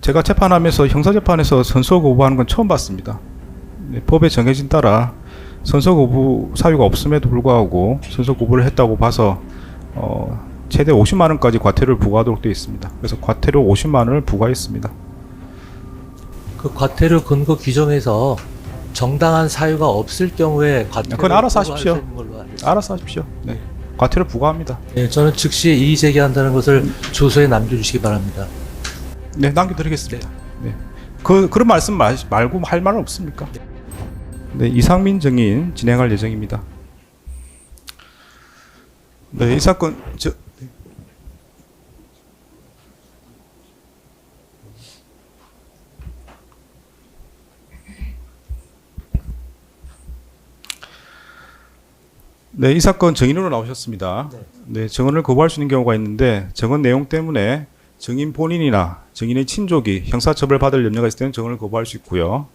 제가 재판하면서 형사재판에서 선서 거부하는 건 처음 봤습니다. 네, 법에 정해진 따라 선서 거부 사유가 없음에도 불구하고 선서 거부를 했다고 봐서 최대 50만 원까지 과태료를 부과하도록 되어 있습니다. 그래서 과태료 50만 원을 부과했습니다. 그 과태료 근거 규정에서 정당한 사유가 없을 경우에 과태료 그건 알아서 하십시오. 걸로 알고 있습니다. 알아서 하십시오. 네, 과태료 부과합니다. 네, 저는 즉시 이의 제기한다는 것을 주소에 남겨주시기 바랍니다. 네, 남겨드리겠습니다. 네. 그런 말씀 말고 할 말은 없습니까? 네, 이상민 증인 진행할 예정입니다. 네, 이 사건 네, 이 사건 증인으로 나오셨습니다. 네, 증언을 거부할 수 있는 경우가 있는데 증언 내용 때문에 증인 본인이나 증인의 친족이 형사처벌 받을 염려가 있을 때는 증언을 거부할 수 있고요.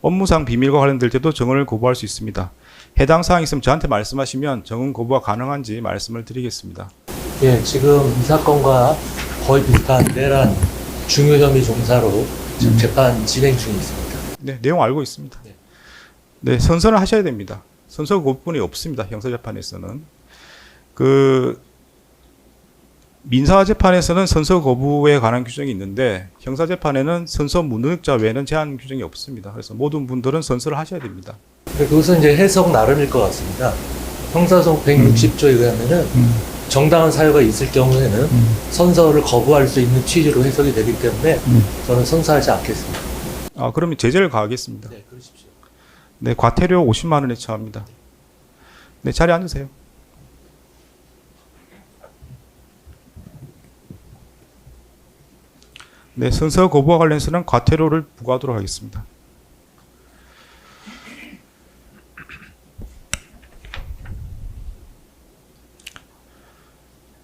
업무상 비밀과 관련될 때도 증언을 거부할 수 있습니다. 해당 사항이 있으면 저한테 말씀하시면 증언 거부가 가능한지 말씀을 드리겠습니다. 예, 지금 이 사건과 거의 비슷한 내란 중요 혐의 종사로 지금 재판 진행 중에 있습니다. 네, 내용 알고 있습니다. 네. 네, 선서는 하셔야 됩니다. 선서 거부권이 없습니다. 형사재판에서는. 민사재판에서는 선서 거부에 관한 규정이 있는데 형사재판에는 선서 무능력자 외에는 제한 규정이 없습니다. 그래서 모든 분들은 선서를 하셔야 됩니다. 그것은 이제 해석 나름일 것 같습니다. 형사소송 160조에 의하면은 정당한 사유가 있을 경우에는 선서를 거부할 수 있는 취지로 해석이 되기 때문에 저는 선서하지 않겠습니다. 아, 그러면 제재를 가하겠습니다. 네, 그러십시오. 네, 과태료 50만 원에 처합니다. 네, 자리에 앉으세요. 네, 선서 거부와 관련해서는 과태료를 부과하도록 하겠습니다.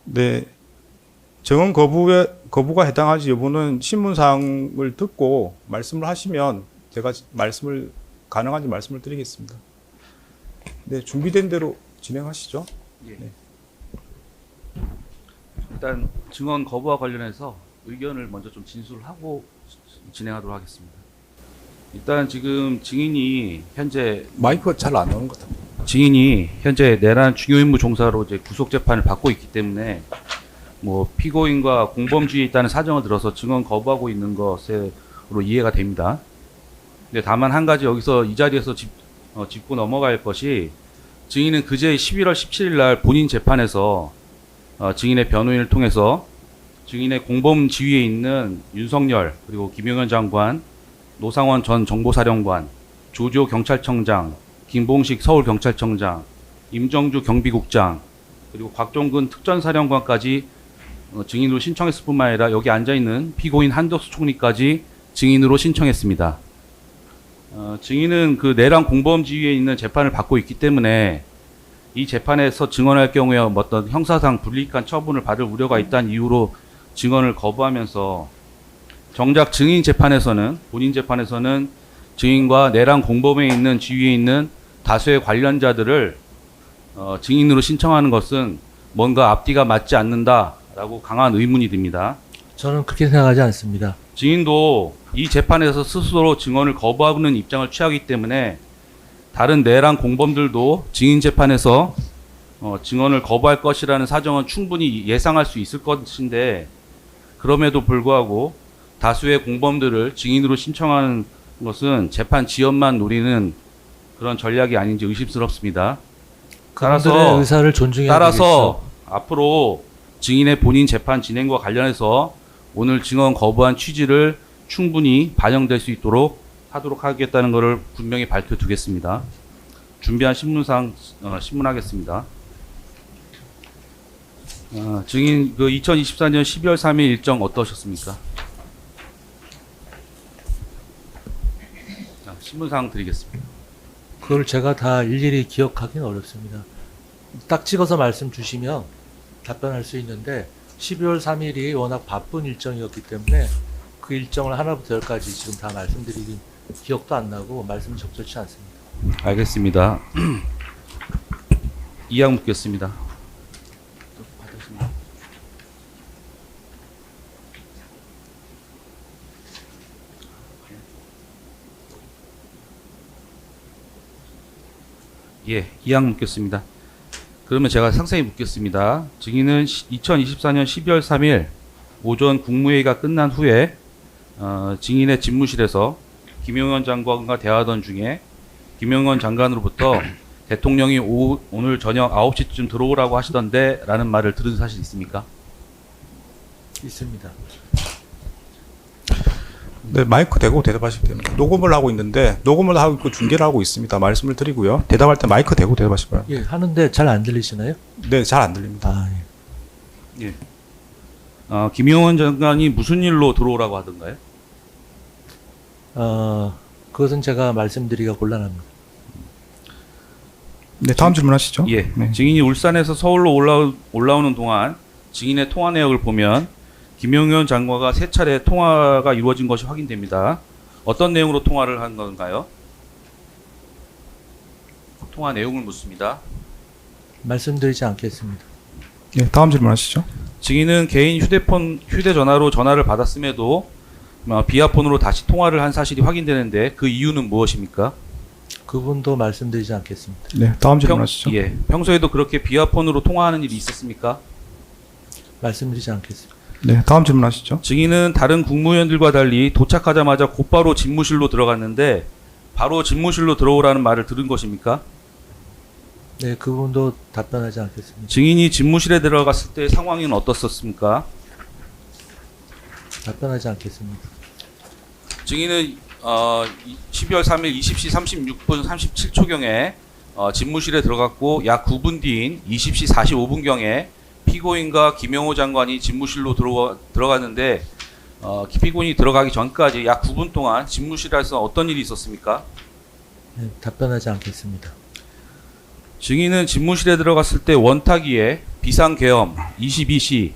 네, 정언 거부가 해당하지 여부는 신문사항을 듣고 말씀을 하시면 제가 가능한지 말씀을 드리겠습니다. 네, 준비된 대로 진행하시죠. 예. 네. 일단 증언 거부와 관련해서 의견을 먼저 좀 진술을 하고 진행하도록 하겠습니다. 일단 지금 증인이 현재 잘 안 나오는 것 같아요. 내란 중요임무 종사로 이제 구속 재판을 받고 있기 때문에 뭐 피고인과 공범주의에 있다는 사정을 들어서 증언 거부하고 있는 것으로 이해가 됩니다. 근데 다만 한 가지 여기서 이 자리에서 짚고 넘어갈 것이 증인은 그제 11월 17일 날 본인 재판에서 증인의 변호인을 통해서 증인의 공범 지위에 있는 윤석열 그리고 김용현 장관, 노상원 전 정보사령관, 조조 경찰청장, 김봉식 서울경찰청장, 임정주 경비국장 그리고 곽종근 특전사령관까지 증인으로 신청했을 뿐만 아니라 여기 앉아있는 피고인 한덕수 총리까지 증인으로 신청했습니다. 증인은 그 내란 공범 지위에 있는 재판을 받고 있기 때문에 이 재판에서 증언할 경우에 어떤 형사상 불이익한 처분을 받을 우려가 있다는 이유로 증언을 거부하면서 정작 본인 재판에서는 증인과 내란 공범에 있는 지위에 있는 다수의 관련자들을 증인으로 신청하는 것은 뭔가 앞뒤가 맞지 않는다라고 강한 의문이 듭니다. 저는 그렇게 생각하지 않습니다. 증인도 이 재판에서 스스로 증언을 거부하는 입장을 취하기 때문에 다른 내란 공범들도 증인 재판에서 증언을 거부할 것이라는 사정은 충분히 예상할 수 있을 것인데 그럼에도 불구하고 다수의 공범들을 증인으로 신청하는 것은 재판 지연만 노리는 그런 전략이 아닌지 의심스럽습니다. 그분들의 의사를 존중해야 따라서 앞으로 증인의 본인 재판 진행과 관련해서 오늘 증언 거부한 취지를 충분히 반영될 수 있도록 하도록 하겠다는 것을 분명히 밝혀두겠습니다. 준비한 신문상 신문하겠습니다. 증인 2024년 12월 3일 일정 어떠셨습니까? 신문상 드리겠습니다. 그걸 제가 다 일일이 기억하기는 어렵습니다. 딱 찍어서 말씀 주시면 답변할 수 있는데 12월 3일이 워낙 바쁜 일정이었기 때문에 그 일정을 하나부터 열까지 지금 다 말씀드리기 기억도 안 나고 말씀이 적절치 않습니다. 알겠습니다. 이양 묻겠습니다. 예, 이양 묻겠습니다. 그러면 제가 상세히 묻겠습니다. 증인은 2024년 12월 3일 오전 국무회의가 끝난 후에 증인의 집무실에서 김용현 장관과 대화하던 중에 김용현 장관으로부터 대통령이 오늘 저녁 9시쯤 들어오라고 하시던데 라는 말을 들은 사실 있습니까? 있습니다. 네, 마이크 대고 대답하시면 됩니다. 녹음을 하고 있는데 녹음을 하고 있고 중계를 하고 있습니다. 말씀을 드리고요. 대답할 때 마이크 대고 대답하시기 바랍니다. 예, 하는데 잘 안 들리시나요? 네, 잘 안 들립니다. 아, 예. 예. 김용현 장관이 무슨 일로 들어오라고 하던가요? 그것은 제가 말씀드리기가 곤란합니다. 네, 다음 질문하시죠. 예. 네. 증인이 울산에서 서울로 올라오는 동안 증인의 통화 내역을 보면 김용현 장관과 세 차례 통화가 이루어진 것이 확인됩니다. 어떤 내용으로 통화를 한 건가요? 통화 내용을 묻습니다. 말씀드리지 않겠습니다. 네, 다음 질문하시죠. 증인은 개인 휴대전화로 전화를 받았음에도 비아폰으로 다시 통화를 한 사실이 확인되는데 그 이유는 무엇입니까? 그분도 말씀드리지 않겠습니다. 네, 다음 질문하시죠. 예. 평소에도 그렇게 비아폰으로 통화하는 일이 있었습니까? 말씀드리지 않겠습니다. 네, 다음 질문하시죠. 증인은 다른 국무위원들과 달리 도착하자마자 곧바로 집무실로 들어갔는데 바로 집무실로 들어오라는 말을 들은 것입니까? 네, 그분도 답변하지 않겠습니다. 증인이 집무실에 들어갔을 때 상황은 어떻었습니까? 답변하지 않겠습니다. 증인은 12월 3일 20시 36분 37초경에 집무실에 들어갔고 약 9분 뒤인 20시 45분경에 피고인과 김영호 장관이 집무실로 들어갔는데 피고인이 들어가기 전까지 약 9분 동안 집무실에서 어떤 일이 있었습니까? 네, 답변하지 않겠습니다. 증인은 집무실에 들어갔을 때 원탁위에 비상계엄 22시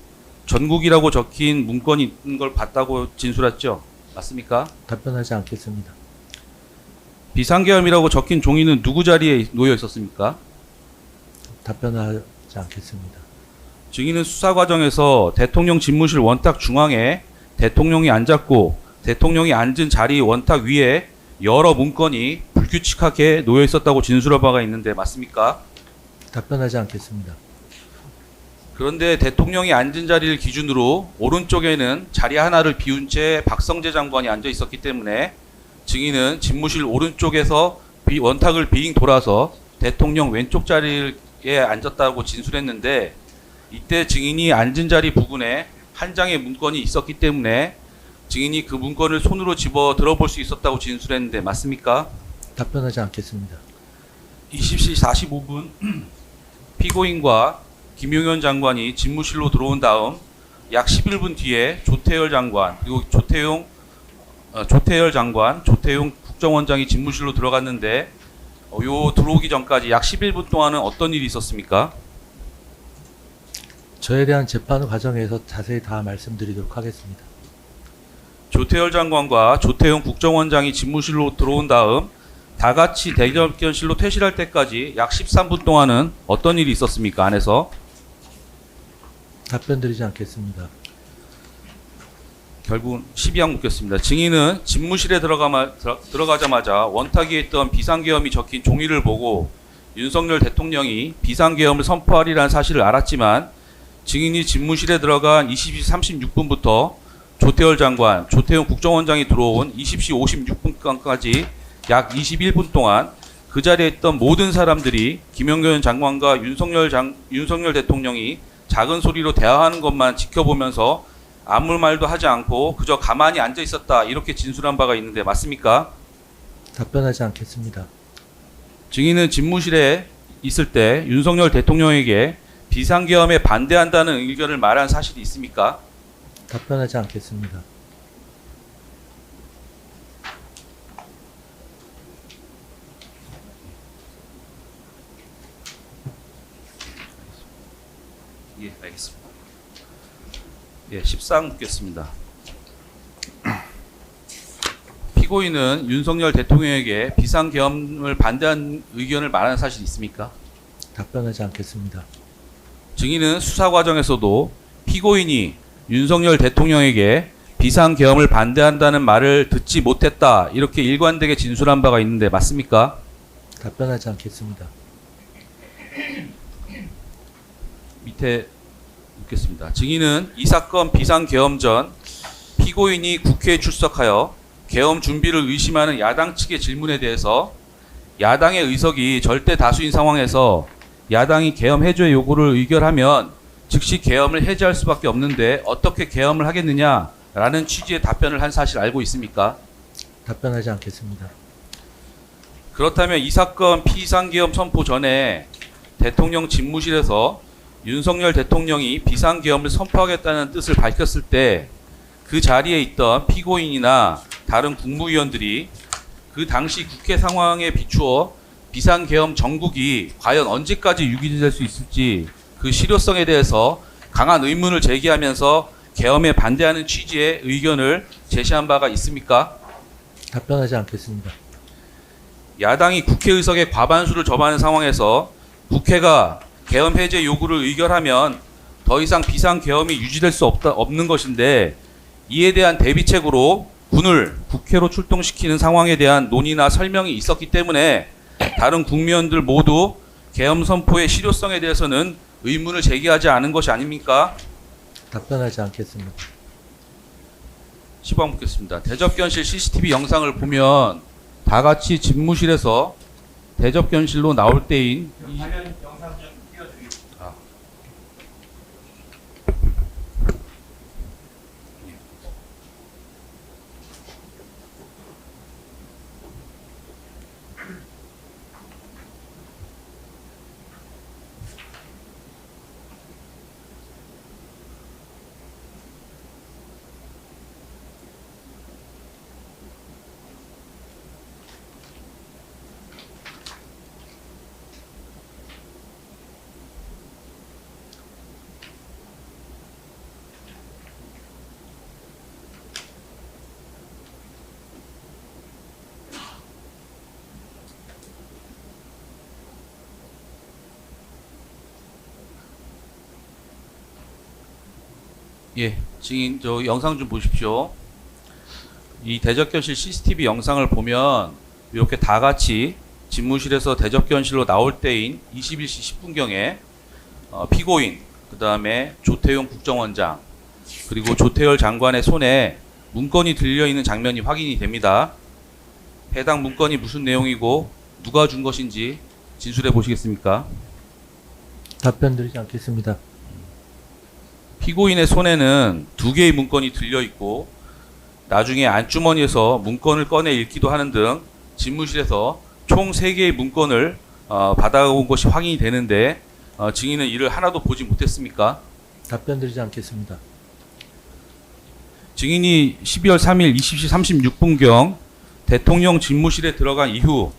전국이라고 적힌 문건이 있는 걸 봤다고 진술했죠? 맞습니까? 답변하지 않겠습니다. 비상계엄이라고 적힌 종이는 누구 자리에 놓여 있었습니까? 답변하지 않겠습니다. 증인은 수사 과정에서 대통령 집무실 원탁 중앙에 대통령이 앉았고 대통령이 앉은 자리 원탁 위에 여러 문건이 불규칙하게 놓여 있었다고 진술한 바가 있는데 맞습니까? 답변하지 않겠습니다. 그런데 대통령이 앉은 자리를 기준으로 오른쪽에는 자리 하나를 비운 채 박성재 장관이 앉아 있었기 때문에 증인은 집무실 오른쪽에서 원탁을 빙 돌아서 대통령 왼쪽 자리에 앉았다고 진술했는데 이때 증인이 앉은 자리 부근에 한 장의 문건이 있었기 때문에 증인이 그 문건을 손으로 집어 들어볼 수 있었다고 진술했는데 맞습니까? 답변하지 않겠습니다. 20시 45분 피고인과 김용현 장관이 집무실로 들어온 다음 약 11분 뒤에 조태열 장관 그리고 조태열 장관, 조태용 국정원장이 집무실로 들어갔는데 요 들어오기 전까지 약 11분 동안은 어떤 일이 있었습니까? 저에 대한 재판 과정에서 자세히 다 말씀드리도록 하겠습니다. 조태열 장관과 조태용 국정원장이 집무실로 들어온 다음 다 같이 대접견실로 퇴실할 때까지 약 13분 동안은 어떤 일이 있었습니까? 안에서 답변드리지 않겠습니다. 결국은 12항 묻겠습니다. 증인은 집무실에 들어가자마자 원탁위에 있던 비상계엄이 적힌 종이를 보고 윤석열 대통령이 비상계엄을 선포하리라는 사실을 알았지만 증인이 집무실에 들어간 20시 36분부터 조태열 장관, 조태용 국정원장이 들어온 20시 56분까지 약 21분 동안 그 자리에 있던 모든 사람들이 김용현 장관과 윤석열 대통령이 작은 소리로 대화하는 것만 지켜보면서 아무 말도 하지 않고 그저 가만히 앉아 있었다 이렇게 진술한 바가 있는데 맞습니까? 답변하지 않겠습니다. 증인은 집무실에 있을 때 윤석열 대통령에게 비상계엄에 반대한다는 의견을 말한 사실이 있습니까? 답변하지 않겠습니다. 예, 알겠습니다. 예, 14항 묻겠습니다. 피고인은 윤석열 대통령에게 비상계엄을 반대한 의견을 말한 사실이 있습니까? 답변하지 않겠습니다. 증인은 수사 과정에서도 피고인이 윤석열 대통령에게 비상계엄을 반대한다는 말을 듣지 못했다 이렇게 일관되게 진술한 바가 있는데 맞습니까? 답변하지 않겠습니다. 밑에 묻겠습니다. 증인은 이 사건 비상계엄 전 피고인이 국회에 출석하여 계엄 준비를 의심하는 야당 측의 질문에 대해서 야당의 의석이 절대 다수인 상황에서 야당이 계엄 해제 요구를 의결하면 즉시 계엄을 해제할 수밖에 없는데 어떻게 계엄을 하겠느냐라는 취지의 답변을 한 사실 알고 있습니까? 답변하지 않겠습니다. 그렇다면 이 사건 비상계엄 선포 전에 대통령 집무실에서 윤석열 대통령이 비상계엄을 선포하겠다는 뜻을 밝혔을 때 그 자리에 있던 피고인이나 다른 국무위원들이 그 당시 국회 상황에 비추어 비상계엄 정국이 과연 언제까지 유지될 수 있을지 그 실효성에 대해서 강한 의문을 제기하면서 계엄에 반대하는 취지의 의견을 제시한 바가 있습니까? 답변하지 않겠습니다. 야당이 국회의석의 과반수를 점하는 상황에서 국회가 계엄 해제 요구를 의결하면 더 이상 비상계엄이 유지될 수 없는 것인데 이에 대한 대비책으로 군을 국회로 출동시키는 상황에 대한 논의나 설명이 있었기 때문에 다른 국민들 모두 계엄 선포의 실효성에 대해서는 의문을 제기하지 않은 것이 아닙니까? 답변하지 않겠습니다. 시방 묻겠습니다. 대접견실 CCTV 영상을 보면 다 같이 집무실에서 대접견실로 나올 때인 예, 증인 저 영상 좀 보십시오. 이 대접견실 CCTV 영상을 보면 이렇게 다 같이 집무실에서 대접견실로 나올 때인 21시 10분경에 피고인, 그 다음에 조태용 국정원장, 그리고 조태열 장관의 손에 문건이 들려있는 장면이 확인이 됩니다. 해당 문건이 무슨 내용이고 누가 준 것인지 진술해 보시겠습니까? 답변드리지 않겠습니다. 피고인의 손에는 두 개의 문건이 들려있고 나중에 안주머니에서 문건을 꺼내 읽기도 하는 등 집무실에서 총 3개의 문건을 받아온 것이 확인이 되는데 증인은 이를 하나도 보지 못했습니까? 답변드리지 않겠습니다. 증인이 12월 3일 20시 36분경 대통령 집무실에 들어간 이후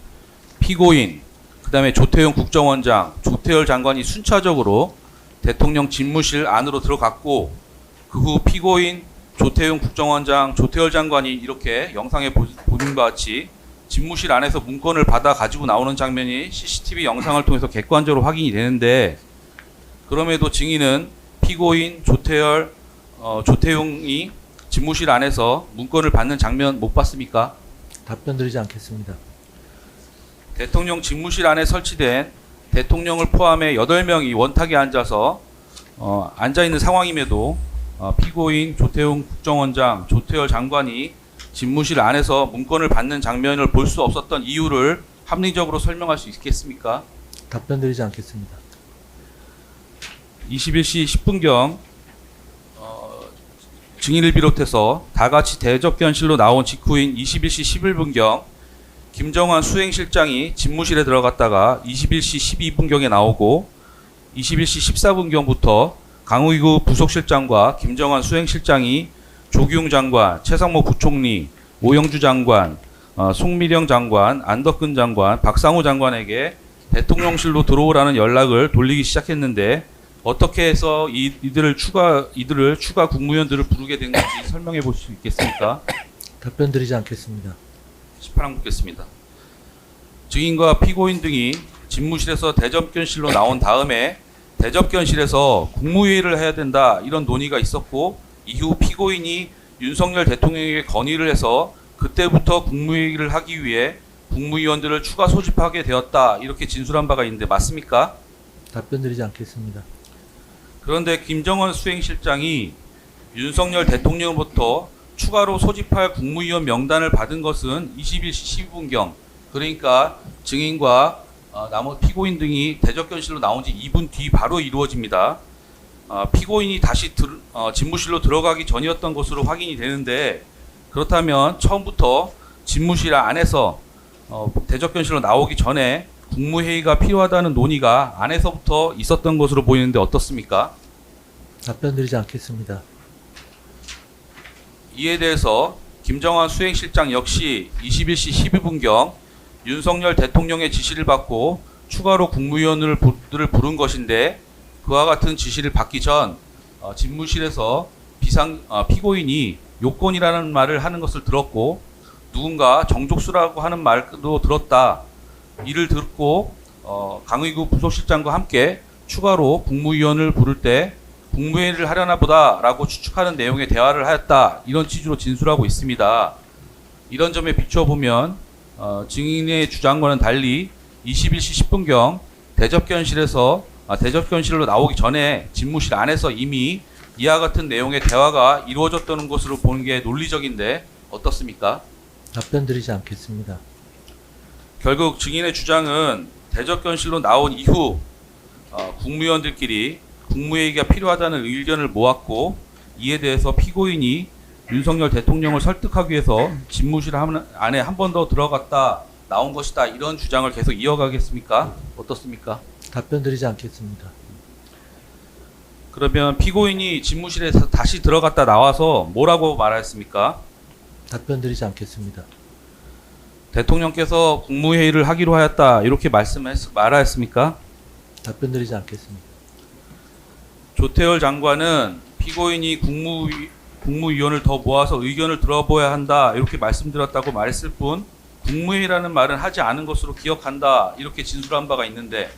피고인, 그 다음에 조태용 국정원장, 조태열 장관이 순차적으로 대통령 집무실 안으로 들어갔고 그 후 피고인, 조태용 국정원장, 조태열 장관이 이렇게 영상에 보는 것 같이 집무실 안에서 문건을 받아 가지고 나오는 장면이 CCTV 영상을 통해서 객관적으로 확인이 되는데 그럼에도 증인은 피고인, 조태열, 조태용이 집무실 안에서 문건을 받는 장면 못 봤습니까? 답변드리지 않겠습니다. 대통령 집무실 안에 설치된 대통령을 포함해 8명이 원탁에 앉아서 앉아있는 상황임에도 피고인 조태용 국정원장, 조태열 장관이 집무실 안에서 문건을 받는 장면을 볼 수 없었던 이유를 합리적으로 설명할 수 있겠습니까? 답변드리지 않겠습니다. 21시 10분경 증인을 비롯해서 다 같이 대접견실로 나온 직후인 21시 11분경 김정환 수행실장이 집무실에 들어갔다가 21시 12분경에 나오고 21시 14분경부터 강의구 부속실장과 김정환 수행실장이 조기용 장관, 최상목 부총리, 오영주 장관, 송미령 장관, 안덕근 장관, 박상우 장관에게 대통령실로 들어오라는 연락을 돌리기 시작했는데 어떻게 해서 이들을 추가 국무위원들을 부르게 된 건지 설명해 볼 수 있겠습니까? 답변드리지 않겠습니다. 18항 묻겠습니다. 증인과 피고인 등이 집무실에서 대접견실로 나온 다음에 대접견실에서 국무회의를 해야 된다 이런 논의가 있었고 이후 피고인이 윤석열 대통령에게 건의를 해서 그때부터 국무회의를 하기 위해 국무위원들을 추가 소집하게 되었다 이렇게 진술한 바가 있는데 맞습니까? 답변드리지 않겠습니다. 그런데 김정은 수행실장이 윤석열 대통령으로부터 추가로 소집할 국무위원 명단을 받은 것은 21시 12분경, 그러니까 증인과 나머지 피고인 등이 대적견실로 나온 지 2분 뒤 바로 이루어집니다. 피고인이 다시 집무실로 들어가기 전이었던 것으로 확인이 되는데, 그렇다면 처음부터 집무실 안에서 대적견실로 나오기 전에 국무회의가 필요하다는 논의가 안에서부터 있었던 것으로 보이는데 어떻습니까? 답변드리지 않겠습니다. 이에 대해서 김정한 수행실장 역시 21시 12분경 윤석열 대통령의 지시를 받고 추가로 국무위원들을 부른 것인데, 그와 같은 지시를 받기 전 집무실에서 피고인이 요건이라는 말을 하는 것을 들었고, 누군가 정족수라고 하는 말도 들었다. 이를 듣고 강의구 부속실장과 함께 추가로 국무위원을 부를 때 국무회의를 하려나 보다라고 추측하는 내용의 대화를 하였다. 이런 취지로 진술하고 있습니다. 이런 점에 비춰보면 증인의 주장과는 달리 21시 10분경 대접견실로 나오기 전에 집무실 안에서 이미 이와 같은 내용의 대화가 이루어졌다는 것으로 보는 게 논리적인데 어떻습니까? 답변드리지 않겠습니다. 결국 증인의 주장은 대접견실로 나온 이후 국무위원들끼리 국무회의가 필요하다는 의견을 모았고, 이에 대해서 피고인이 윤석열 대통령을 설득하기 위해서 집무실 안에 한 번 더 들어갔다 나온 것이다, 이런 주장을 계속 이어가겠습니까? 어떻습니까? 답변드리지 않겠습니다. 그러면 피고인이 집무실에서 다시 들어갔다 나와서 뭐라고 말하였습니까? 답변드리지 않겠습니다. 대통령께서 국무회의를 하기로 하였다, 이렇게 말하였습니까? 답변드리지 않겠습니다. 조태열 장관은 피고인이 국무위원을 더 모아서 의견을 들어보아야 한다, 이렇게 말씀드렸다고 말했을 뿐 국무회의라는 말은 하지 않은 것으로 기억한다, 이렇게 진술한 바가 있는데,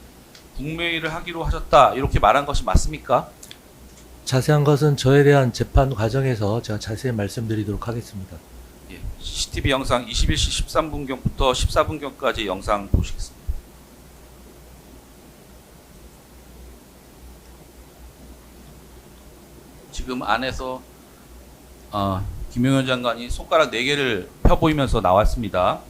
국무회의를 하기로 하셨다 이렇게 말한 것이 맞습니까? 자세한 것은 저에 대한 재판 과정에서 제가 자세히 말씀드리도록 하겠습니다. 예, CCTV 영상 21시 13분경부터 14분경까지 영상 보시겠습니다. 지금 안에서 김용현 장관이 손가락 4개를 펴보이면서 나왔습니다.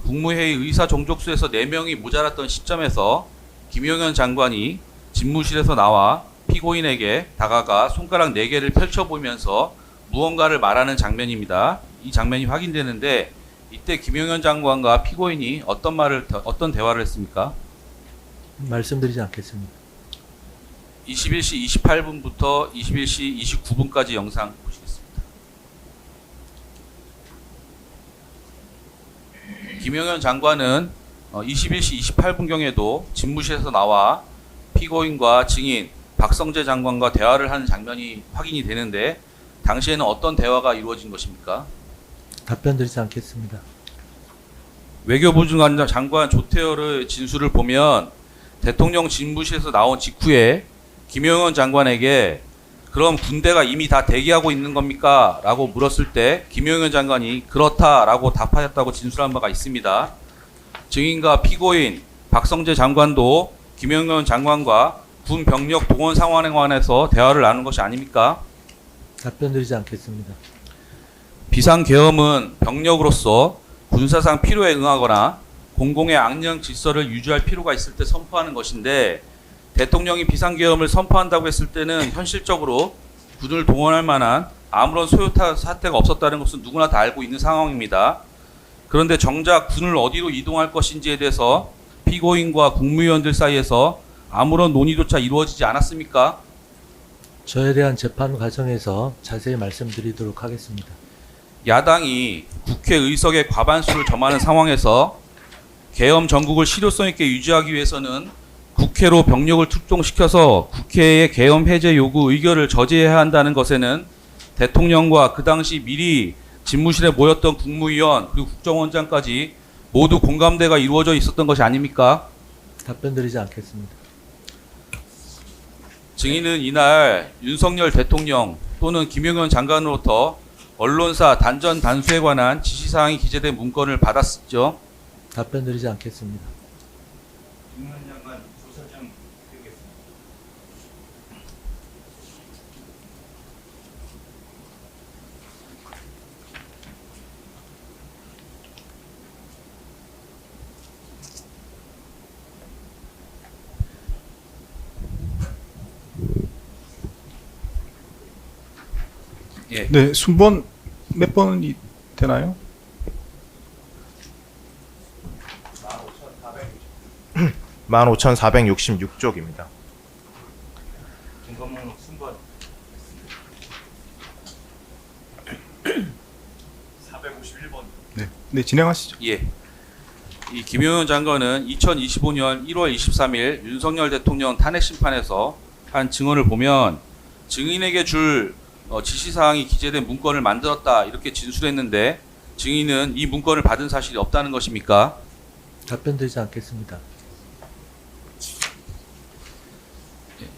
국무회의 의사 종족수에서 4명이 모자랐던 시점에서 김용현 장관이 집무실에서 나와 피고인에게 다가가 손가락 4개를 펼쳐보면서 무언가를 말하는 장면입니다. 이 장면이 확인되는데, 이때 김용현 장관과 피고인이 어떤 대화를 했습니까? 말씀드리지 않겠습니다. 21시 28분부터 21시 29분까지 영상 보시겠습니다. 김용현 장관은 21시 28분경에도 집무실에서 나와 피고인과 증인 박성재 장관과 대화를 하는 장면이 확인이 되는데, 당시에는 어떤 대화가 이루어진 것입니까? 답변드리지 않겠습니다. 외교부 장관 조태열의 진술을 보면 대통령 집무실에서 나온 직후에 김용현 장관에게 그럼 군대가 이미 다 대기하고 있는 겁니까? 라고 물었을 때 김용현 장관이 그렇다라고 답하였다고 진술한 바가 있습니다. 증인과 피고인 박성재 장관도 김용현 장관과 군 병력 동원 상황에 관해서 대화를 나눈 것이 아닙니까? 답변드리지 않겠습니다. 비상계엄은 병력으로서 군사상 필요에 응하거나 공공의 악령 질서를 유지할 필요가 있을 때 선포하는 것인데, 대통령이 비상계엄을 선포한다고 했을 때는 현실적으로 군을 동원할 만한 아무런 소요타 사태가 없었다는 것은 누구나 다 알고 있는 상황입니다. 그런데 정작 군을 어디로 이동할 것인지에 대해서 피고인과 국무위원들 사이에서 아무런 논의조차 이루어지지 않았습니까? 저에 대한 재판 과정에서 자세히 말씀드리도록 하겠습니다. 야당이 국회 의석의 과반수를 점하는 상황에서 계엄 정국을 실효성 있게 유지하기 위해서는 국회로 병력을 출동시켜서 국회의 계엄 해제 요구 의결을 저지해야 한다는 것에는 대통령과 그 당시 미리 집무실에 모였던 국무위원 그리고 국정원장까지 모두 공감대가 이루어져 있었던 것이 아닙니까? 답변드리지 않겠습니다. 증인은 이날 윤석열 대통령 또는 김용현 장관으로부터 언론사 단전 단수에 관한 지시사항이 기재된 문건을 받았었죠. 답변드리지 않겠습니다. 김용현 장관 조사장 예. 네, 순번 몇 번이 되나요? 15,466쪽입니다. 증거목록 순번 451번. 네, 네 진행하시죠. 예. 이 김용현 장관은 2025년 1월 23일 윤석열 대통령 탄핵 심판에서 한 증언을 보면 증인에게 줄 지시사항이 기재된 문건을 만들었다 이렇게 진술했는데 증인은 이 문건을 받은 사실이 없다는 것입니까? 답변드리지 않겠습니다.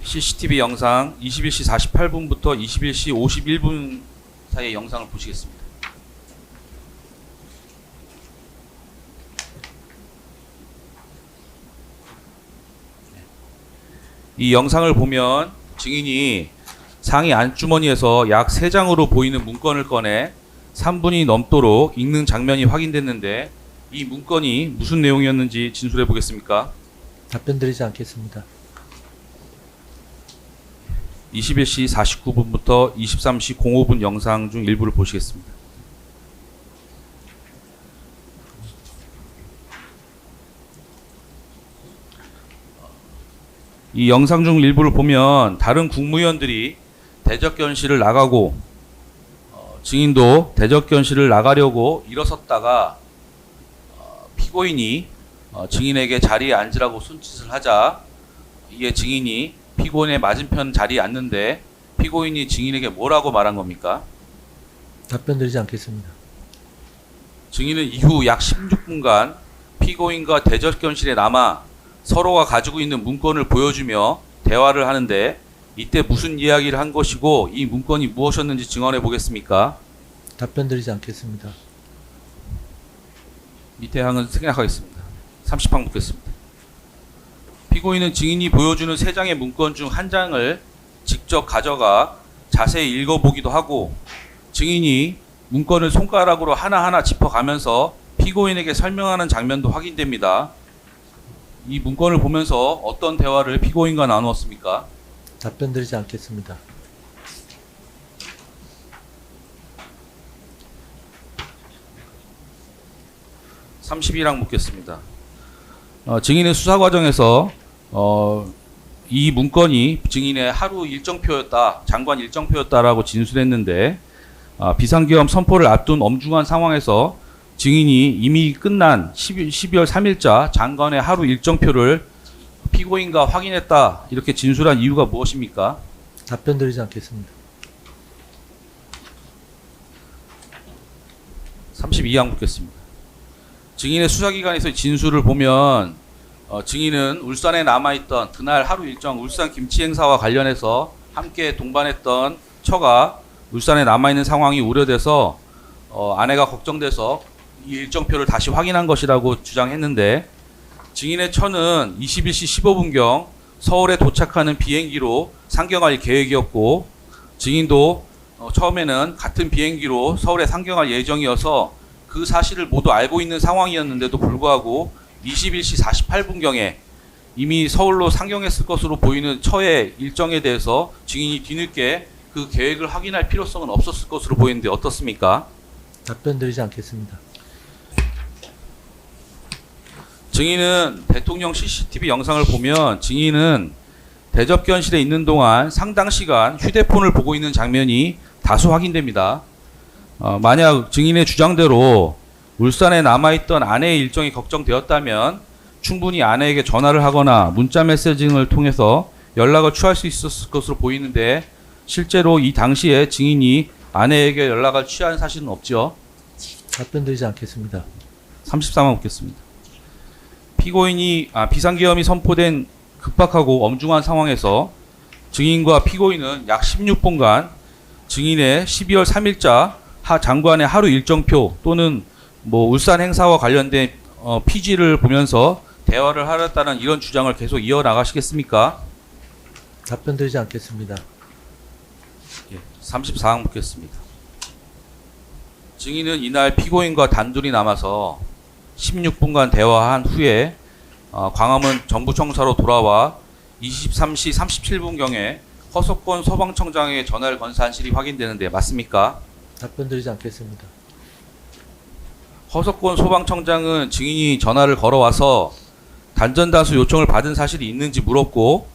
CCTV 영상 21시 48분부터 21시 51분 사이의 영상을 보시겠습니다. 이 영상을 보면 증인이 상의 안주머니에서 약 3장으로 보이는 문건을 꺼내 3분이 넘도록 읽는 장면이 확인됐는데 이 문건이 무슨 내용이었는지 진술해 보겠습니까? 답변드리지 않겠습니다. 21시 49분부터 23시 05분 영상 중 일부를 보시겠습니다. 이 영상 중 일부를 보면 다른 국무위원들이 대적견실을 나가고 증인도 대적견실을 나가려고 일어섰다가 피고인이 증인에게 자리에 앉으라고 손짓을 하자 이에 증인이 피고인의 맞은편 자리에 앉는데 피고인이 증인에게 뭐라고 말한 겁니까? 답변드리지 않겠습니다. 증인은 이후 약 16분간 피고인과 대적견실에 남아 서로가 가지고 있는 문건을 보여주며 대화를 하는데 이때 무슨 이야기를 한 것이고 이 문건이 무엇이었는지 증언해 보겠습니까? 답변드리지 않겠습니다. 밑에 항은 생략하겠습니다. 30항 묻겠습니다. 피고인은 증인이 보여주는 3장의 문건 중 한 장을 직접 가져가 자세히 읽어보기도 하고 증인이 문건을 손가락으로 하나하나 짚어가면서 피고인에게 설명하는 장면도 확인됩니다. 이 문건을 보면서 어떤 대화를 피고인과 나누었습니까? 답변드리지 않겠습니다. 31항 묻겠습니다. 증인의 수사 과정에서 이 문건이 증인의 하루 일정표였다, 장관 일정표였다라고 진술했는데 비상계엄 선포를 앞둔 엄중한 상황에서 증인이 이미 끝난 12월 3일자 장관의 하루 일정표를 피고인과 확인했다 이렇게 진술한 이유가 무엇입니까? 답변드리지 않겠습니다. 32항 묻겠습니다. 증인의 수사기관에서의 진술을 보면 증인은 울산에 남아있던 그날 하루 일정 울산 김치 행사와 관련해서 함께 동반했던 처가 울산에 남아있는 상황이 우려돼서 아내가 걱정돼서 이 일정표를 다시 확인한 것이라고 주장했는데 증인의 처는 21시 15분경 서울에 도착하는 비행기로 상경할 계획이었고 증인도 처음에는 같은 비행기로 서울에 상경할 예정이어서 그 사실을 모두 알고 있는 상황이었는데도 불구하고 21시 48분경에 이미 서울로 상경했을 것으로 보이는 처의 일정에 대해서 증인이 뒤늦게 그 계획을 확인할 필요성은 없었을 것으로 보이는데 어떻습니까? 답변드리지 않겠습니다. 증인은 대통령 CCTV 영상을 보면 증인은 대접견실에 있는 동안 상당 시간 휴대폰을 보고 있는 장면이 다수 확인됩니다. 만약 증인의 주장대로 울산에 남아있던 아내의 일정이 걱정되었다면 충분히 아내에게 전화를 하거나 문자 메시징을 통해서 연락을 취할 수 있었을 것으로 보이는데 실제로 이 당시에 증인이 아내에게 연락을 취한 사실은 없죠. 답변드리지 않겠습니다. 34만 묻겠습니다. 피고인이 비상계엄이 선포된 급박하고 엄중한 상황에서 증인과 피고인은 약 16분간 증인의 12월 3일자 장관의 하루 일정표 또는 울산 행사와 관련된 피지를 보면서 대화를 하였다는 이런 주장을 계속 이어나가시겠습니까? 답변드리지 않겠습니다. 34항 묻겠습니다. 증인은 이날 피고인과 단둘이 남아서 16분간 대화한 후에 광화문 정부청사로 돌아와 23시 37분경에 허석권 소방청장에게 전화를 건 사실이 확인되는데 맞습니까? 답변 드리지 않겠습니다. 허석권 소방청장은 증인이 전화를 걸어와서 단전다수 요청을 받은 사실이 있는지 물었고,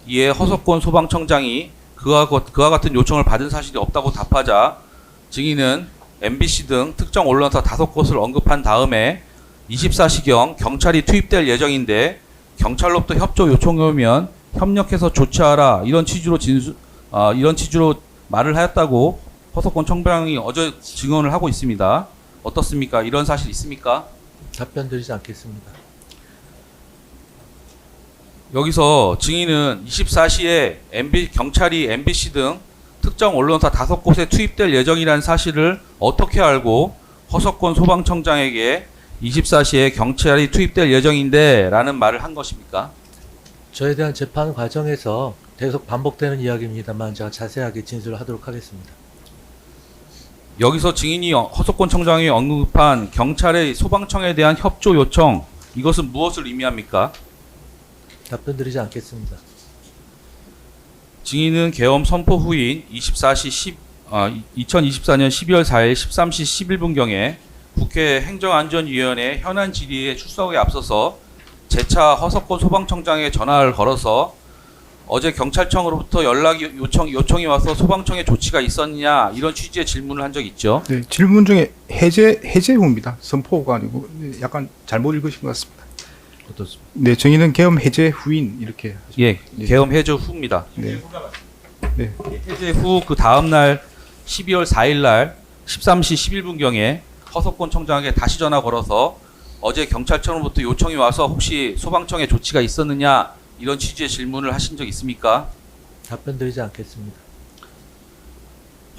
이에 허석권 소방청장이 그와 같은 요청을 받은 사실이 없다고 답하자 증인은 MBC 등 특정 언론사 5곳을 언급한 다음에 24시경 경찰이 투입될 예정인데 경찰로부터 협조 요청이 오면 협력해서 조치하라, 이런 취지로 말을 하였다고 허석권 청장이 어제 증언을 하고 있습니다. 어떻습니까? 이런 사실 있습니까? 답변 드리지 않겠습니다. 여기서 증인은 24시에 경찰이 MBC 등 특정 언론사 5곳에 투입될 예정이라는 사실을 어떻게 알고 허석권 소방청장에게 24시에 경찰이 투입될 예정인데 라는 말을 한 것입니까? 저에 대한 재판 과정에서 계속 반복되는 이야기입니다만 제가 자세하게 진술을 하도록 하겠습니다. 여기서 증인이 허석권 청장이 언급한 경찰의 소방청에 대한 협조 요청, 이것은 무엇을 의미합니까? 답변 드리지 않겠습니다. 증인은 계엄 선포 후인 2024년 12월 4일 13시 11분경에 국회 행정안전위원회 현안 질의에 출석에 앞서서 재차 허석권 소방청장에 전화를 걸어서 어제 경찰청으로부터 요청이 와서 소방청에 조치가 있었느냐, 이런 취지의 질문을 한 적이 있죠. 네, 질문 중에 해제 후입니다. 선포가 아니고 약간 잘못 읽으신 것 같습니다. 어떻습니까? 네, 정의는 계엄 해제 후인 이렇게. 예, 계엄 해제 후입니다. 네. 네. 해제 후 그 다음 날 12월 4일 날 13시 11분경에 허석권 청장에게 다시 전화 걸어서 어제 경찰청으로부터 요청이 와서 혹시 소방청에 조치가 있었느냐, 이런 취지의 질문을 하신 적 있습니까? 답변 드리지 않겠습니다.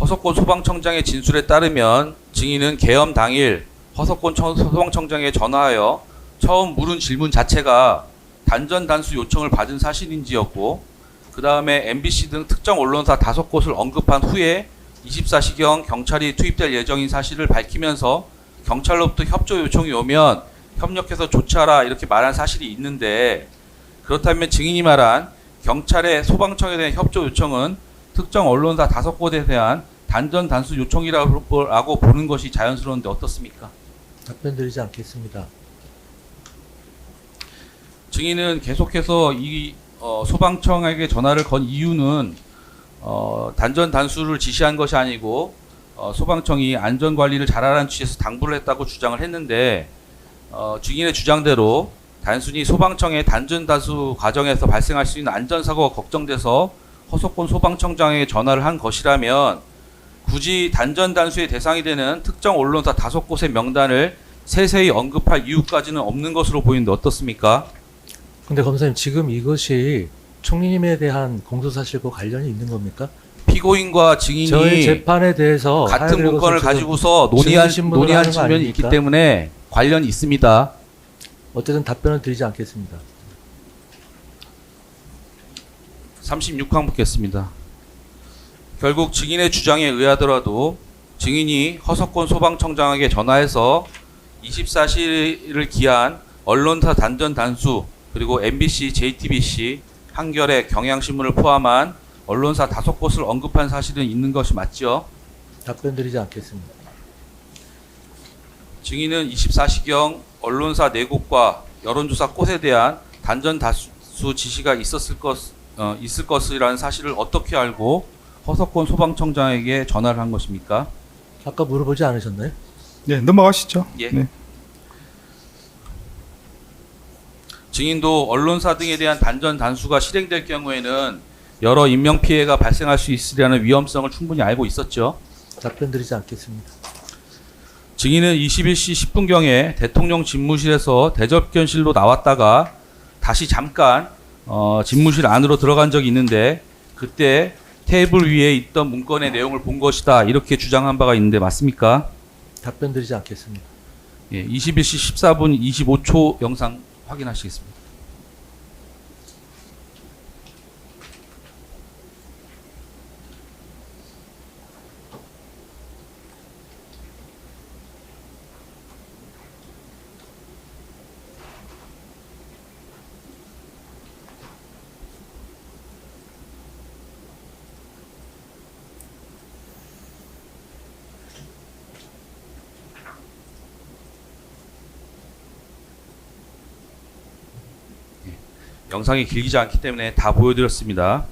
허석권 소방청장의 진술에 따르면 증인은 계엄 당일 허석권 소방청장에 전화하여 처음 물은 질문 자체가 단전 단수 요청을 받은 사실인지였고, 그 다음에 MBC 등 특정 언론사 5곳을 언급한 후에 24시경 경찰이 투입될 예정인 사실을 밝히면서 경찰로부터 협조 요청이 오면 협력해서 조치하라, 이렇게 말한 사실이 있는데, 그렇다면 증인이 말한 경찰의 소방청에 대한 협조 요청은 특정 언론사 5곳에 대한 단전 단수 요청이라고 보는 것이 자연스러운데 어떻습니까? 답변 드리지 않겠습니다. 증인은 계속해서 소방청에게 전화를 건 이유는 단전 단수를 지시한 것이 아니고 소방청이 안전관리를 잘하라는 취지에서 당부를 했다고 주장을 했는데, 증인의 주장대로 단순히 소방청의 단전 단수 과정에서 발생할 수 있는 안전사고가 걱정돼서 허석권 소방청장에게 전화를 한 것이라면 굳이 단전 단수의 대상이 되는 특정 언론사 5곳의 명단을 세세히 언급할 이유까지는 없는 것으로 보이는데 어떻습니까? 근데 검사님, 지금 이것이 총리님에 대한 공소사실과 관련이 있는 겁니까? 피고인과 저희 증인이 재판에 대해서 같은 하얀 문건을 것을 가지고서 증인 신문을 논의한 하는 거 측면이 있기 아닙니까? 때문에 관련이 있습니다. 어쨌든 답변을 드리지 않겠습니다. 36항 묻겠습니다. 결국 증인의 주장에 의하더라도 증인이 허석권 소방청장에게 전화해서 24시를 기한 언론사 단전 단수, 그리고 MBC, JTBC, 한겨레, 경향신문을 포함한 언론사 5곳을 언급한 사실은 있는 것이 맞죠? 답변 드리지 않겠습니다. 증인은 24시경 언론사 4곳과 여론조사 곳에 대한 단전 다수 지시가 있을 것이라는 사실을 어떻게 알고 허석권 소방청장에게 전화를 한 것입니까? 아까 물어보지 않으셨나요? 네, 넘어가시죠. 예. 네. 증인도 언론사 등에 대한 단전 단수가 실행될 경우에는 여러 인명피해가 발생할 수 있으리라는 위험성을 충분히 알고 있었죠. 답변 드리지 않겠습니다. 증인은 21시 10분경에 대통령 집무실에서 대접견실로 나왔다가 다시 잠깐 집무실 안으로 들어간 적이 있는데, 그때 테이블 위에 있던 문건의 내용을 본 것이다, 이렇게 주장한 바가 있는데 맞습니까? 답변 드리지 않겠습니다. 예, 21시 14분 25초 영상 확인하시겠습니다. 영상이 길지 않기 때문에 다 보여드렸습니다.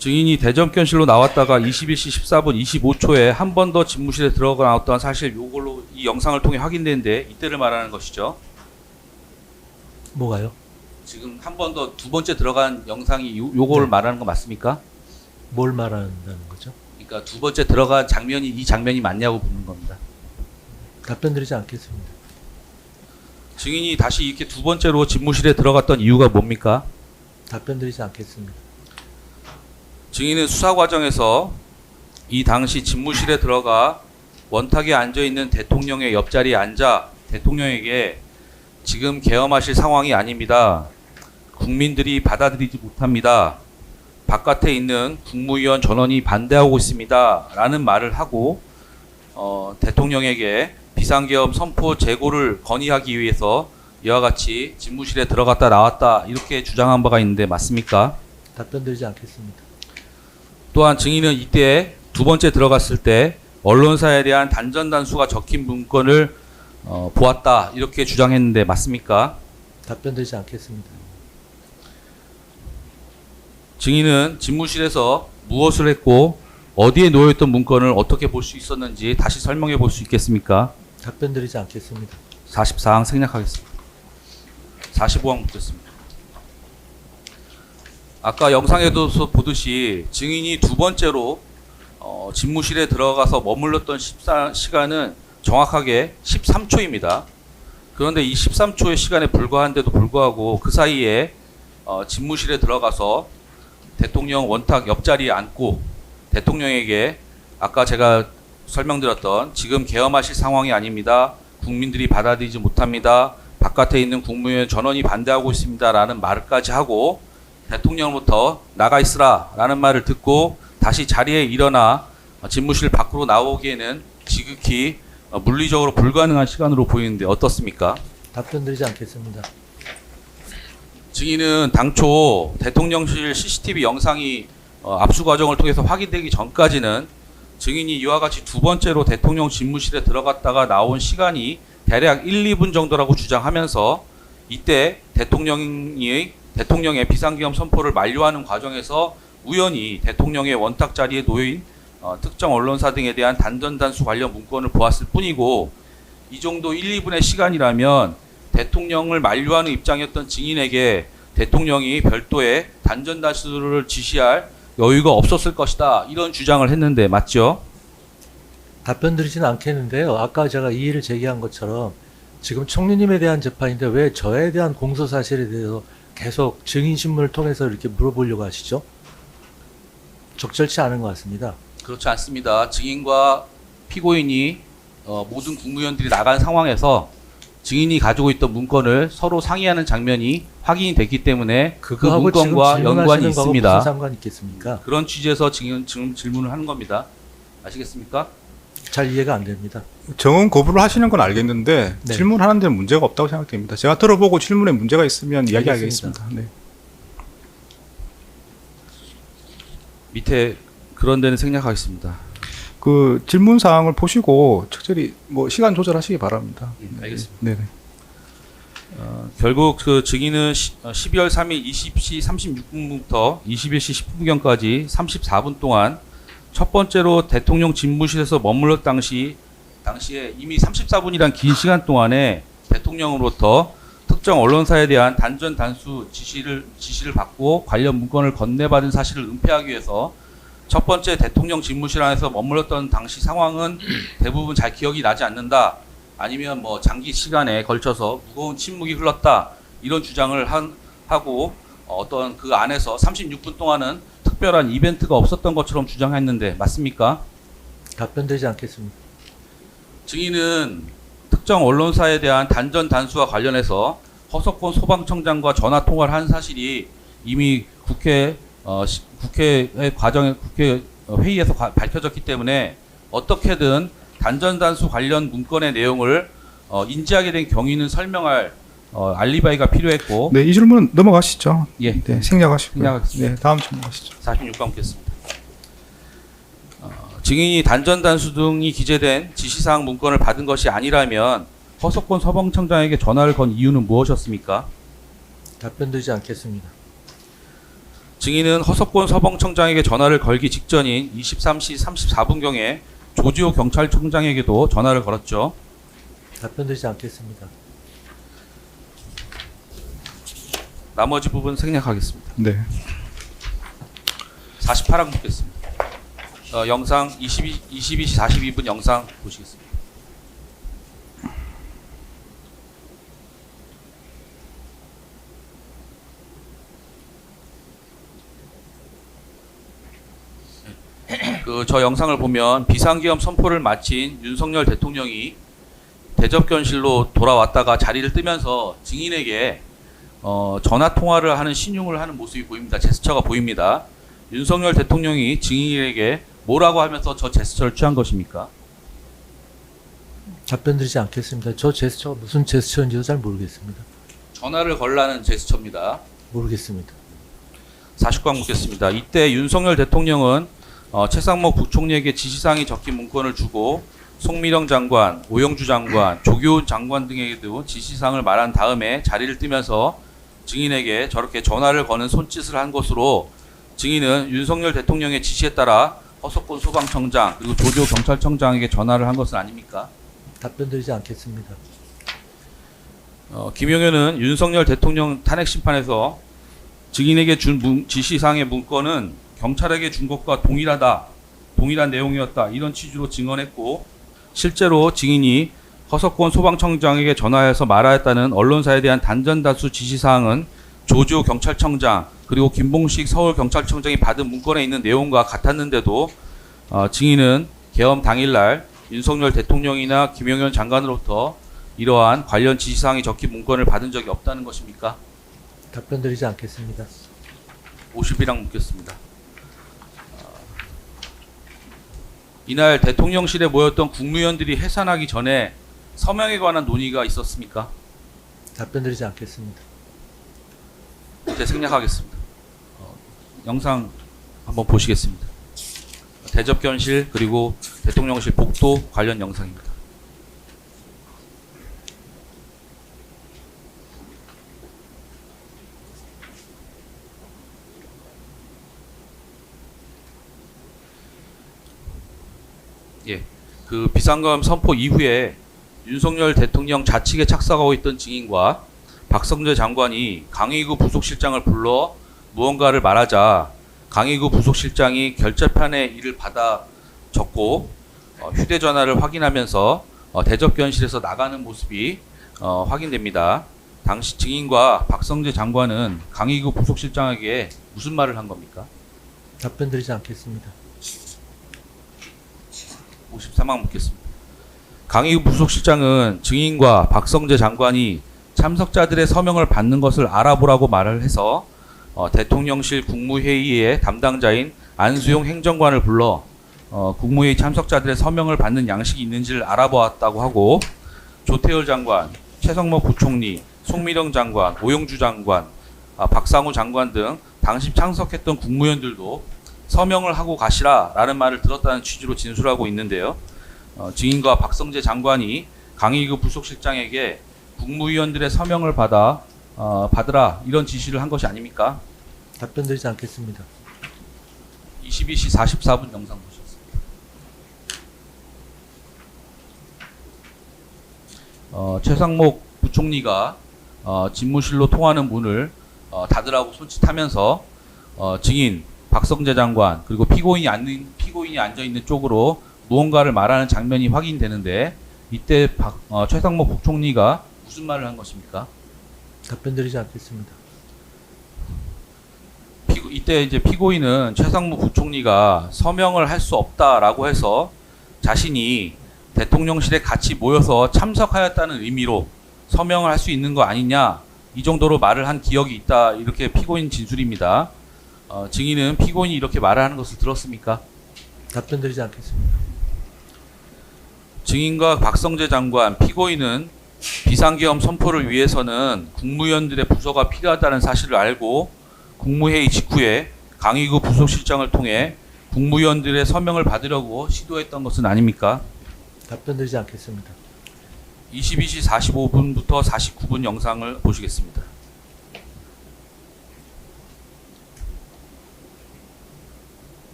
증인이 대전견실로 나왔다가 21시 14분 25초에 한 번 더 집무실에 들어가 나왔던 사실 요걸로 이 영상을 통해 확인되는데 이때를 말하는 것이죠. 뭐가요? 지금 한 번 더 두 번째 들어간 영상이 요거를 네. 말하는 거 맞습니까? 뭘 말한다는 거죠? 그러니까 두 번째 들어간 장면이 이 장면이 맞냐고 묻는 겁니다. 답변 드리지 않겠습니다. 증인이 다시 이렇게 두 번째로 집무실에 들어갔던 이유가 뭡니까? 답변 드리지 않겠습니다. 증인은 수사 과정에서 이 당시 집무실에 들어가 원탁에 앉아 있는 대통령의 옆자리에 앉아 대통령에게 지금 계엄하실 상황이 아닙니다. 국민들이 받아들이지 못합니다. 바깥에 있는 국무위원 전원이 반대하고 있습니다. 라는 말을 하고 대통령에게 비상계엄 선포 재고를 건의하기 위해서 이와 같이 집무실에 들어갔다 나왔다 이렇게 주장한 바가 있는데 맞습니까? 답변 드리지 않겠습니다. 또한 증인은 이때 두 번째 들어갔을 때 언론사에 대한 단전단수가 적힌 문건을 보았다 이렇게 주장했는데 맞습니까? 답변 드리지 않겠습니다. 증인은 집무실에서 무엇을 했고 어디에 놓여있던 문건을 어떻게 볼 수 있었는지 다시 설명해 볼 수 있겠습니까? 답변 드리지 않겠습니다. 44항 생략하겠습니다. 45항 묻겠습니다. 아까 영상에도 보듯이 증인이 두 번째로 집무실에 들어가서 머물렀던 시간은 정확하게 13초입니다. 그런데 이 13초의 시간에 불과한데도 불구하고 그 사이에 집무실에 들어가서 대통령 원탁 옆자리에 앉고 대통령에게 아까 제가 설명드렸던 지금 계엄하실 상황이 아닙니다. 국민들이 받아들이지 못합니다. 바깥에 있는 국무위원 전원이 반대하고 있습니다. 라는 말까지 하고 대통령으로부터 나가 있으라 라는 말을 듣고 다시 자리에 일어나 집무실 밖으로 나오기에는 지극히 물리적으로 불가능한 시간으로 보이는데 어떻습니까? 답변 드리지 않겠습니다. 증인은 당초 대통령실 CCTV 영상이 압수 과정을 통해서 확인되기 전까지는 증인이 이와 같이 두 번째로 대통령 집무실에 들어갔다가 나온 시간이 대략 1, 2분 정도라고 주장하면서 이때 대통령의 비상계엄 선포를 만료하는 과정에서 우연히 대통령의 원탁 자리에 놓인 특정 언론사 등에 대한 단전단수 관련 문건을 보았을 뿐이고 이 정도 1, 2분의 시간이라면 대통령을 만류하는 입장이었던 증인에게 대통령이 별도의 단전단수를 지시할 여유가 없었을 것이다. 이런 주장을 했는데 맞죠? 답변 드리지는 않겠는데요. 아까 제가 이의를 제기한 것처럼 지금 총리님에 대한 재판인데 왜 저에 대한 공소 사실에 대해서 계속 증인 신문을 통해서 이렇게 물어보려고 하시죠? 적절치 않은 것 같습니다. 그렇지 않습니다. 증인과 피고인이 모든 국무위원들이 나간 상황에서 증인이 가지고 있던 문건을 서로 상의하는 장면이 확인이 됐기 때문에 그 그거하고 지금 문건과 연관이 질문하시는 거하고 있습니다. 무슨 상관이 있겠습니까? 그런 취지에서 지금 질문을 하는 겁니다. 아시겠습니까? 잘 이해가 안 됩니다. 정은 거부를 하시는 건 알겠는데 네. 질문하는 데는 문제가 없다고 생각됩니다. 제가 들어보고 질문에 문제가 있으면 이야기하겠습니다. 네. 밑에 그런 데는 생략하겠습니다. 그 질문 사항을 보시고 적절히 뭐 시간 조절하시기 바랍니다. 알겠습니다. 네. 결국 그 증인은 12월 3일 20시 36분부터 21시 10분경까지 34분 동안 첫 번째로 대통령 집무실에서 머물렀 당시에 이미 34분이란 긴 시간 동안에 대통령으로부터 특정 언론사에 대한 단전 단수 지시를 받고 관련 문건을 건네받은 사실을 은폐하기 위해서 첫 번째 대통령 집무실 안에서 머물렀던 당시 상황은 대부분 잘 기억이 나지 않는다. 아니면 뭐 장기 시간에 걸쳐서 무거운 침묵이 흘렀다. 이런 주장을 하고 어떤 그 안에서 36분 동안은 특별한 이벤트가 없었던 것처럼 주장했는데 맞습니까? 답변 드리지 않겠습니다. 증인은 특정 언론사에 대한 단전 단수와 관련해서 허석권 소방청장과 전화 통화를 한 사실이 이미 국회 회의에서 밝혀졌기 때문에 어떻게든 단전 단수 관련 문건의 내용을 인지하게 된 경위는 설명할 알리바이가 필요했고 네, 이 질문 넘어가시죠. 예, 네, 생략하시고요. 생략하겠습니다. 네, 다음 질문 가시죠. 46번 묻겠습니다. 증인이 단전 단수 등이 기재된 지시사항 문건을 받은 것이 아니라면 허석권 서방청장에게 전화를 건 이유는 무엇이었습니까? 답변드리지 않겠습니다. 증인은 허석권 서방청장에게 전화를 걸기 직전인 23시 34분경에 조지호 경찰청장에게도 전화를 걸었죠. 답변드리지 않겠습니다. 나머지 부분 생략하겠습니다. 네. 48항 묻겠습니다. 영상 22시 42분 영상 보시겠습니다. 저 영상을 보면 비상계엄 선포를 마친 윤석열 대통령이 대접견실로 돌아왔다가 자리를 뜨면서 증인에게 전화 통화를 하는 신용을 하는 모습이 보입니다. 제스처가 보입니다. 윤석열 대통령이 증인에게 뭐라고 하면서 저 제스처를 취한 것입니까? 답변드리지 않겠습니다. 저 제스처가 무슨 제스처인지도 잘 모르겠습니다. 전화를 걸라는 제스처입니다. 모르겠습니다. 49강 묻겠습니다. 이때 윤석열 대통령은 최상목 부총리에게 지시사항이 적힌 문건을 주고 송미령 장관, 오영주 장관, 조교훈 장관 등에게도 지시사항을 말한 다음에 자리를 뜨면서 증인에게 저렇게 전화를 거는 손짓을 한 것으로 증인은 윤석열 대통령의 지시에 따라 허석권 소방청장 그리고 조지호 경찰청장에게 전화를 한 것은 아닙니까? 답변드리지 않겠습니다. 김용현은 윤석열 대통령 탄핵 심판에서 증인에게 준 지시사항의 문건은 경찰에게 준 것과 동일한 내용이었다. 이런 취지로 증언했고 실제로 증인이 허석권 소방청장에게 전화해서 말하였다는 언론사에 대한 단전다수 지시사항은 조지호 경찰청장 그리고 김봉식 서울경찰청장이 받은 문건에 있는 내용과 같았는데도 증인은 계엄 당일날 윤석열 대통령이나 김용현 장관으로부터 이러한 관련 지시사항이 적힌 문건을 받은 적이 없다는 것입니까? 답변드리지 않겠습니다. 51항 묻겠습니다. 이날 대통령실에 모였던 국무위원들이 해산하기 전에 서명에 관한 논의가 있었습니까? 답변드리지 않겠습니다. 이제 생략하겠습니다. 영상 한번 보시겠습니다. 대접견실 그리고 대통령실 복도 관련 영상입니다. 예, 그 비상계엄 선포 이후에 윤석열 대통령 좌측에 착석하고 있던 증인과 박성재 장관이 강의구 부속실장을 불러 무언가를 말하자 강의구 부속실장이 결재판에 이를 받아 적고 휴대전화를 확인하면서 대접견실에서 나가는 모습이 확인됩니다. 당시 증인과 박성재 장관은 강의구 부속실장에게 무슨 말을 한 겁니까? 답변드리지 않겠습니다. 53항 묻겠습니다. 강의구 부속실장은 증인과 박성재 장관이 참석자들의 서명을 받는 것을 알아보라고 말을 해서 대통령실 국무회의의 담당자인 안수용 행정관을 불러 국무회의 참석자들의 서명을 받는 양식이 있는지를 알아보았다고 하고 조태열 장관, 최성목 부총리, 송미령 장관, 오영주 장관, 박상우 장관 등 당시 참석했던 국무위원들도 서명을 하고 가시라라는 말을 들었다는 취지로 진술하고 있는데요. 증인과 박성재 장관이 강의구 부속실장에게 국무위원들의 서명을 받으라 이런 지시를 한 것이 아닙니까? 답변드리지 않겠습니다. 22시 44분 영상 보셨습니다. 최상목 부총리가 집무실로 통하는 문을 닫으라고 손짓하면서 증인 박성재 장관 그리고 피고인이 앉아 있는 쪽으로 무언가를 말하는 장면이 확인되는데 이때 최상목 부총리가 무슨 말을 한 것입니까? 답변드리지 않겠습니다. 이때 이제 피고인은 최상목 부총리가 서명을 할 수 없다라고 해서 자신이 대통령실에 같이 모여서 참석하였다는 의미로 서명을 할 수 있는 거 아니냐 이 정도로 말을 한 기억이 있다 이렇게 피고인 진술입니다. 증인은 피고인이 이렇게 말하는 것을 들었습니까? 답변드리지 않겠습니다. 증인과 박성재 장관, 피고인은 비상계엄 선포를 위해서는 국무위원들의 부서가 필요하다는 사실을 알고 국무회의 직후에 강의구 부속실장을 통해 국무위원들의 서명을 받으려고 시도했던 것은 아닙니까? 답변드리지 않겠습니다. 22시 45분부터 49분 영상을 보시겠습니다.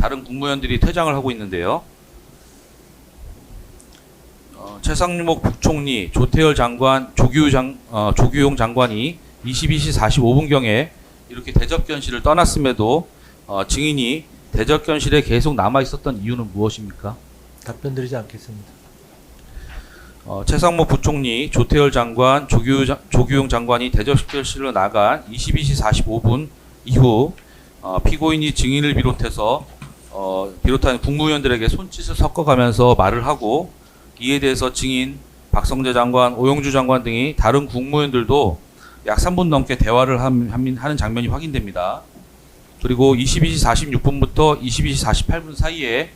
다른 국무위원들이 퇴장을 하고 있는데요. 최상목 부총리, 조태열 장관, 조규용 장관이 22시 45분경에 이렇게 대접견실을 떠났음에도 증인이 대접견실에 계속 남아 있었던 이유는 무엇입니까? 답변드리지 않겠습니다. 최상목 부총리, 조태열 장관, 조규용 장관이 대접견실로 나간 22시 45분 이후 피고인이 증인을 비롯한 국무위원들에게 손짓을 섞어가면서 말을 하고, 이에 대해서 증인 박성재 장관, 오영주 장관 등이 다른 국무위원들도 약 3분 넘게 대화를 하는 장면이 확인됩니다. 그리고 22시 46분부터 22시 48분 사이에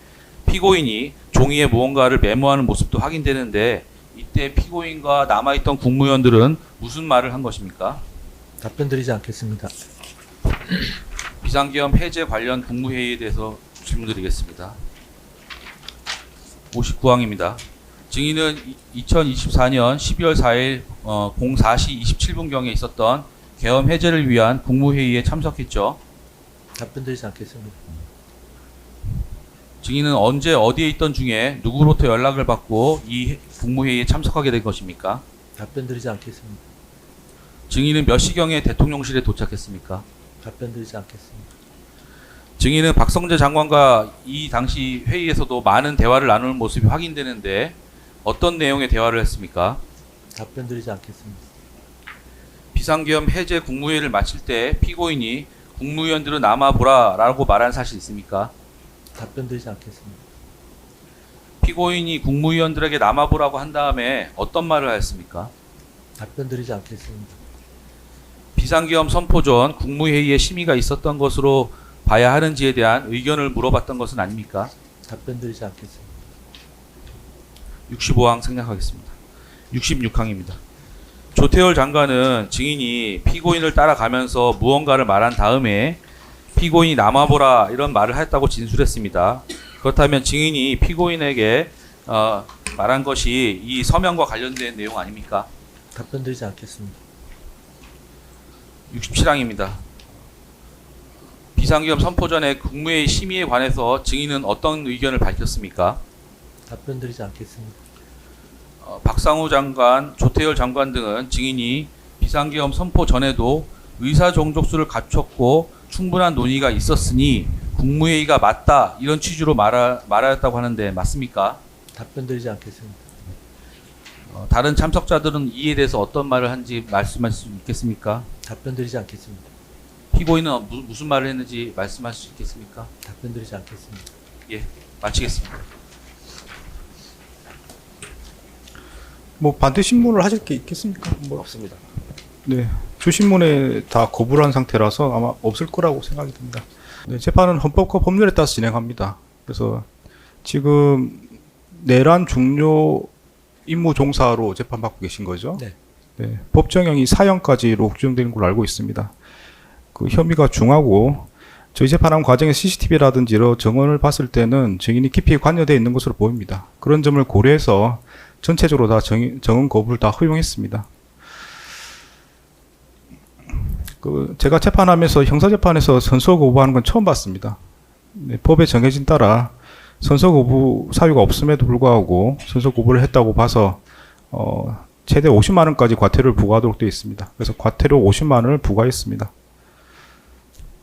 피고인이 종이에 무언가를 메모하는 모습도 확인되는데, 이때 피고인과 남아있던 국무위원들은 무슨 말을 한 것입니까? 답변드리지 않겠습니다. 비상계엄 해제 관련 국무회의에 대해서 질문드리겠습니다. 59항입니다. 증인은 2024년 12월 4일 04시 27분경에 있었던 계엄 해제를 위한 국무회의에 참석했죠. 답변드리지 않겠습니다. 증인은 언제 어디에 있던 중에 누구로부터 연락을 받고 이 국무회의에 참석하게 된 것입니까? 답변드리지 않겠습니다. 증인은 몇 시경에 대통령실에 도착했습니까? 답변드리지 않겠습니다. 증인은 박성재 장관과 이 당시 회의에서도 많은 대화를 나누는 모습이 확인되는데 어떤 내용의 대화를 했습니까? 답변드리지 않겠습니다. 비상계엄 해제 국무회의를 마칠 때 피고인이 국무위원들은 남아보라라고 말한 사실 있습니까? 답변드리지 않겠습니다. 피고인이 국무위원들에게 남아보라고 한 다음에 어떤 말을 하였습니까? 답변드리지 않겠습니다. 비상계엄 선포 전 국무회의에 심의가 있었던 것으로 봐야 하는지에 대한 의견을 물어봤던 것은 아닙니까? 답변드리지 않겠습니다. 65항 생략하겠습니다. 66항입니다. 조태열 장관은 증인이 피고인을 따라가면서 무언가를 말한 다음에 피고인이 남아보라 이런 말을 했다고 진술했습니다. 그렇다면 증인이 피고인에게 말한 것이 이 서명과 관련된 내용 아닙니까? 답변드리지 않겠습니다. 67항입니다. 비상계엄 선포 전에 국무회의 심의에 관해서 증인은 어떤 의견을 밝혔습니까? 답변드리지 않겠습니다. 박상우 장관, 조태열 장관 등은 증인이 비상계엄 선포 전에도 의사 종족수를 갖췄고 충분한 논의가 있었으니 국무회의가 맞다 이런 취지로 말하였다고 하는데 맞습니까? 답변드리지 않겠습니다. 다른 참석자들은 이에 대해서 어떤 말을 한지 말씀할 수 있겠습니까? 답변드리지 않겠습니다. 피고인은 무슨 말을 했는지 말씀할 수 있겠습니까? 답변드리지 않겠습니다. 예, 마치겠습니다. 뭐 반대 신문을 하실 게 있겠습니까? 뭐 없습니다. 네, 주신문에 다 거부를 한 상태라서 아마 없을 거라고 생각이 듭니다. 네, 재판은 헌법과 법률에 따라서 진행합니다. 그래서 지금 내란 중요 임무 종사로 재판받고 계신 거죠? 네. 네, 법정형이 사형까지로 규정되는 걸로 알고 있습니다. 그 혐의가 중하고 저희 재판한 과정의 CCTV라든지 여러 정원을 봤을 때는 증인이 깊이 관여되어 있는 것으로 보입니다. 그런 점을 고려해서 전체적으로 다 정원 거부를 다 허용했습니다. 제가 재판하면서 형사재판에서 선서 거부하는 건 처음 봤습니다. 네, 법에 정해진 따라 선서 거부 사유가 없음에도 불구하고 선서 거부를 했다고 봐서 최대 50만 원까지 과태료를 부과하도록 되어 있습니다. 그래서 과태료 50만 원을 부과했습니다.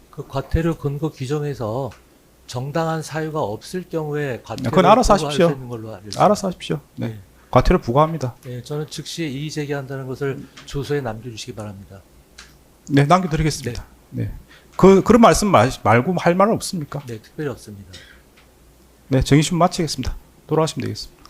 그 과태료 근거 규정에서 정당한 사유가 없을 경우에 과태료를 그건 알아서 부과할 하십시오. 수 있는 걸로 알고 있습니다. 알아서 하십시오. 네. 네. 과태료 부과합니다. 네, 저는 즉시 이의 제기한다는 것을 주소에 남겨주시기 바랍니다. 네, 남겨드리겠습니다. 네. 그런 말씀 말고 할 말은 없습니까? 네, 특별히 없습니다. 네, 정의심 마치겠습니다. 돌아가시면 되겠습니다.